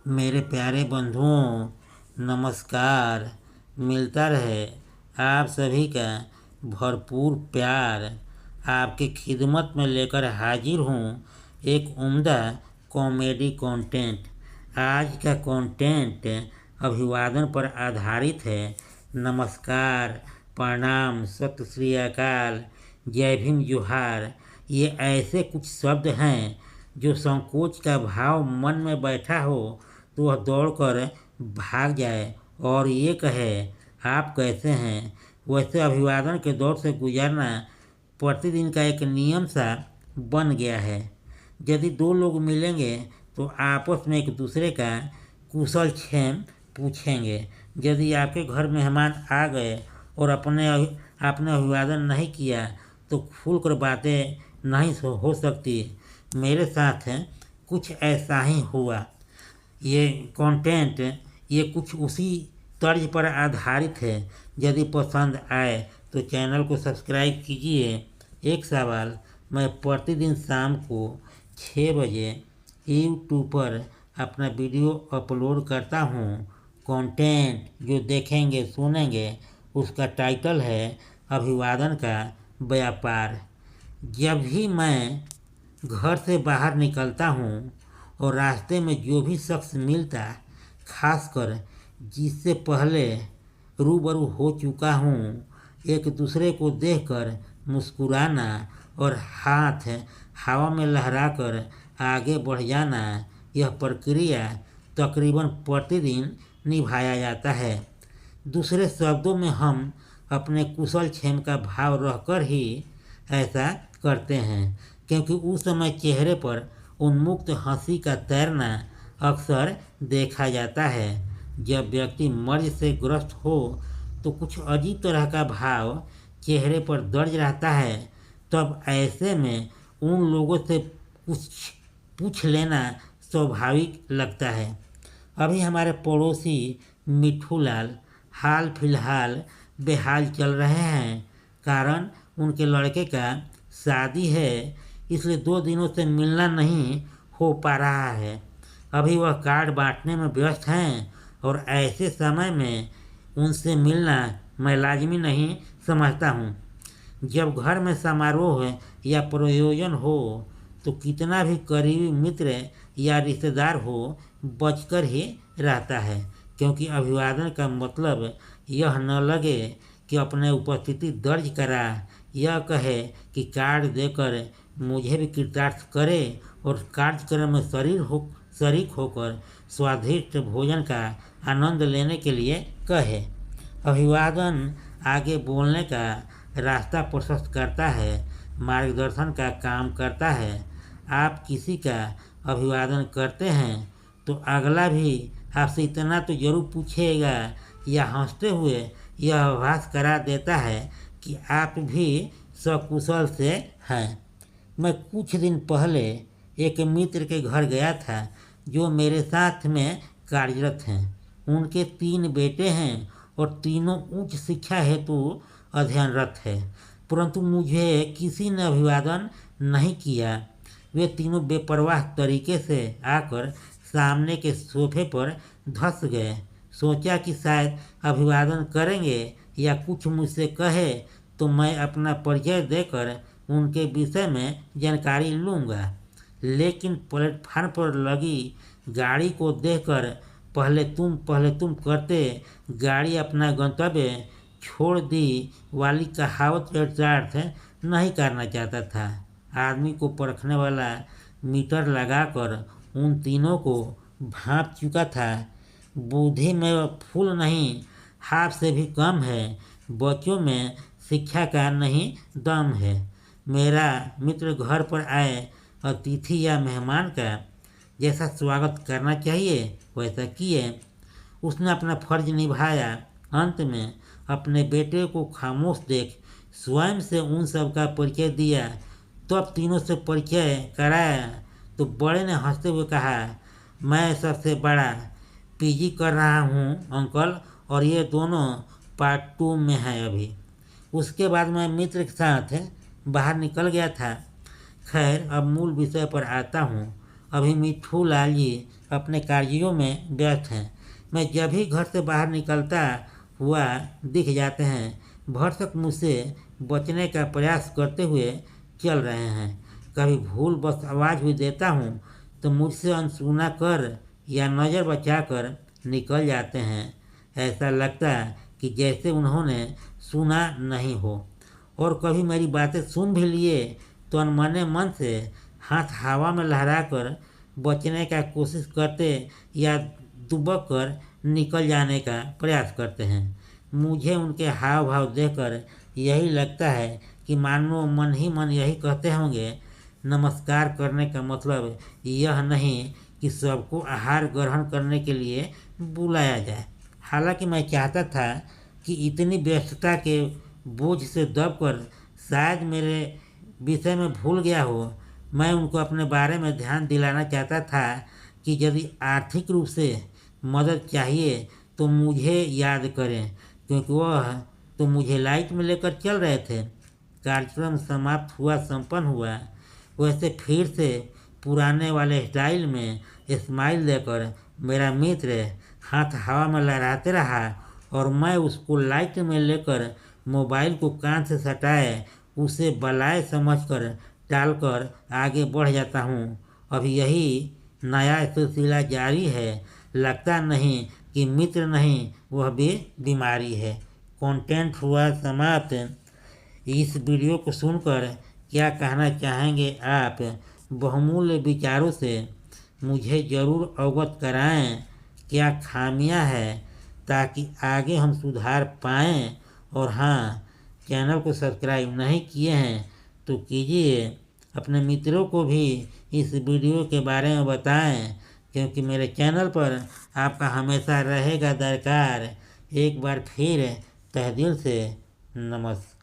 मेरे प्यारे बंधुओं, नमस्कार। मिलता रहे आप सभी का भरपूर प्यार। आपकी खिदमत में लेकर हाजिर हूँ एक उम्दा कॉमेडी कंटेंट। आज का कंटेंट अभिवादन पर आधारित है। नमस्कार, प्रणाम, सत श्री अकाल, जय भीम, जोहार। ये ऐसे कुछ शब्द हैं जो संकोच का भाव मन में बैठा हो तो वह दौड़कर भाग जाए और ये कहे, आप कैसे हैं। वैसे अभिवादन के दौर से गुजरना प्रतिदिन का एक नियम सा बन गया है। यदि दो लोग मिलेंगे तो आपस में एक दूसरे का कुशल क्षेम पूछेंगे। यदि आपके घर मेहमान आ गए और आपने अभिवादन नहीं किया तो खुलकर बातें नहीं हो सकती। मेरे साथ कुछ ऐसा ही हुआ। ये कंटेंट ये कुछ उसी तर्ज पर आधारित है। यदि पसंद आए तो चैनल को सब्सक्राइब कीजिए। एक सवाल, मैं प्रतिदिन शाम को 6 बजे यूट्यूब पर अपना वीडियो अपलोड करता हूँ। कंटेंट जो देखेंगे सुनेंगे उसका टाइटल है अभिवादन का व्यापार। जब भी मैं घर से बाहर निकलता हूँ और रास्ते में जो भी शख्स मिलता, खासकर जिससे पहले रूबरू हो चुका हूँ, एक दूसरे को देखकर मुस्कुराना और हाथ हवा में लहराकर आगे बढ़ जाना, यह प्रक्रिया तकरीबन प्रतिदिन निभाया जाता है। दूसरे शब्दों में हम अपने कुशल क्षेम का भाव रहकर ही ऐसा करते हैं, क्योंकि उस समय चेहरे पर उन्मुक्त हंसी का तैरना अक्सर देखा जाता है। जब व्यक्ति मर्ज से ग्रस्त हो तो कुछ अजीब तरह का भाव चेहरे पर दर्ज रहता है। तब ऐसे में उन लोगों से कुछ पूछ लेना स्वाभाविक लगता है। अभी हमारे पड़ोसी मिठू लाल हाल फिलहाल बेहाल चल रहे हैं। कारण उनके लड़के का शादी है, इसलिए 2 दिनों से मिलना नहीं हो पा रहा है। अभी वह कार्ड बांटने में व्यस्त हैं और ऐसे समय में उनसे मिलना मैं लाजिमी नहीं समझता हूँ। जब घर में समारोह या प्रयोजन हो तो कितना भी करीबी मित्र या रिश्तेदार हो, बचकर ही रहता है, क्योंकि अभिवादन का मतलब यह न लगे कि अपने उपस्थिति दर्ज करा, यह कहे कि कार्ड देकर मुझे भी कृतार्थ करे और कार्यक्रम में शरीक होकर स्वादिष्ट भोजन का आनंद लेने के लिए कहे। अभिवादन आगे बोलने का रास्ता प्रशस्त करता है, मार्गदर्शन का काम करता है। आप किसी का अभिवादन करते हैं तो अगला भी आपसे इतना तो जरूर पूछेगा या हंसते हुए यह आभास करा देता है कि आप भी सकुशल से हैं। मैं कुछ दिन पहले एक मित्र के घर गया था जो मेरे साथ में कार्यरत हैं। उनके 3 बेटे हैं और तीनों उच्च शिक्षा हेतु अध्ययनरत है, परंतु मुझे किसी ने अभिवादन नहीं किया। वे तीनों बेपरवाह तरीके से आकर सामने के सोफे पर धंस गए। सोचा कि शायद अभिवादन करेंगे या कुछ मुझसे कहे तो मैं अपना परिचय देकर उनके विषय में जानकारी लूँगा। लेकिन प्लेटफार्म पर लगी गाड़ी को देखकर पहले तुम करते गाड़ी अपना गंतव्य छोड़ दी वाली कहावत चरितार्थ नहीं करना चाहता था। आदमी को परखने वाला मीटर लगाकर उन तीनों को भांप चुका था। बुद्धि में फूल नहीं, हाथ से भी कम है। बच्चों में शिक्षा का नहीं दम है। मेरा मित्र घर पर आए अतिथि या मेहमान का जैसा स्वागत करना चाहिए वैसा किए। उसने अपना फर्ज निभाया। अंत में अपने बेटे को खामोश देख स्वयं से उन सब का परिचय दिया। तब तीनों से परिचय कराया तो बड़े ने हंसते हुए कहा, मैं सबसे बड़ा पीजी कर रहा हूँ अंकल, और ये दोनों पार्ट 2 में हैं अभी। उसके बाद मैं मित्र के साथ बाहर निकल गया था। खैर, अब मूल विषय पर आता हूँ। अभी मिठू लाल जी अपने कार्यों में व्यस्त हैं। मैं जब भी घर से बाहर निकलता हुआ दिख जाते हैं, भरसक मुझसे बचने का प्रयास करते हुए चल रहे हैं। कभी भूल बस आवाज़ भी देता हूँ तो मुझसे अनसुना कर या नज़र बचाकर निकल जाते हैं। ऐसा लगता है कि जैसे उन्होंने सुना नहीं हो। और कभी मेरी बातें सुन भी लिए तो अनमने मन से हाथ हवा में लहराकर बचने का कोशिश करते या दुबक कर निकल जाने का प्रयास करते हैं। मुझे उनके हाव भाव देखकर यही लगता है कि मानो मन ही मन यही कहते होंगे, नमस्कार करने का मतलब यह नहीं कि सबको आहार ग्रहण करने के लिए बुलाया जाए। हालांकि मैं चाहता था कि इतनी व्यस्तता के बोझ से दबकर शायद मेरे विषय में भूल गया हो। मैं उनको अपने बारे में ध्यान दिलाना चाहता था कि यदि आर्थिक रूप से मदद चाहिए तो मुझे याद करें, क्योंकि वह तो मुझे लाइट में लेकर चल रहे थे। कार्यक्रम समाप्त हुआ, संपन्न हुआ। वैसे फिर से पुराने वाले स्टाइल में स्माइल देकर मेरा मित्र हाथ हवा में लहराते रहा और मैं उसको लाइट में लेकर मोबाइल को कान से सटाए उसे बलाए समझकर टालकर आगे बढ़ जाता हूँ। अब यही नया सिलसिला जारी है। लगता नहीं कि मित्र नहीं, वह भी बीमारी है। कंटेंट हुआ समाप्त। इस वीडियो को सुनकर क्या कहना चाहेंगे आप? बहुमूल्य विचारों से मुझे ज़रूर अवगत कराएं। क्या खामियां हैं, ताकि आगे हम सुधार पाएं। और हाँ, चैनल को सब्सक्राइब नहीं किए हैं तो कीजिए। अपने मित्रों को भी इस वीडियो के बारे में बताएं, क्योंकि मेरे चैनल पर आपका हमेशा रहेगा दरकार। एक बार फिर तहे दिल से नमस्कार।